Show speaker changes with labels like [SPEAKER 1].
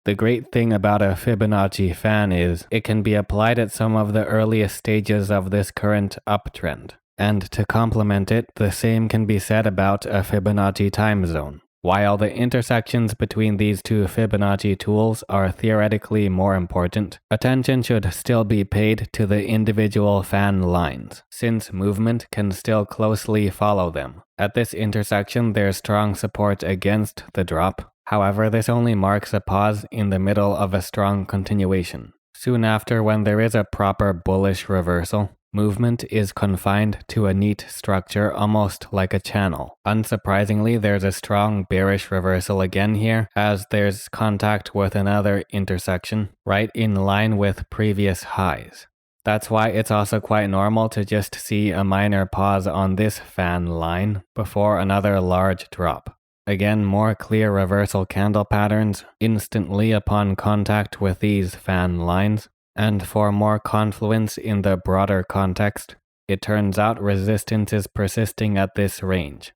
[SPEAKER 1] The great thing about a Fibonacci fan is it can be applied at some of the earliest stages of this current uptrend. And to complement it, the same can be said about a Fibonacci time zone. While the intersections between these two Fibonacci tools are theoretically more important, attention should still be paid to the individual fan lines, since movement can still closely follow them. At this intersection, there's strong support against the drop. However, this only marks a pause in the middle of a strong continuation. Soon after, when there is a proper bullish reversal, movement is confined to a neat structure almost like a channel. Unsurprisingly, there's a strong bearish reversal again here, as there's contact with another intersection, right in line with previous highs. That's why it's also quite normal to just see a minor pause on this fan line before another large drop. Again, more clear reversal candle patterns instantly upon contact with these fan lines. And for more confluence in the broader context, it turns out resistance is persisting at this range.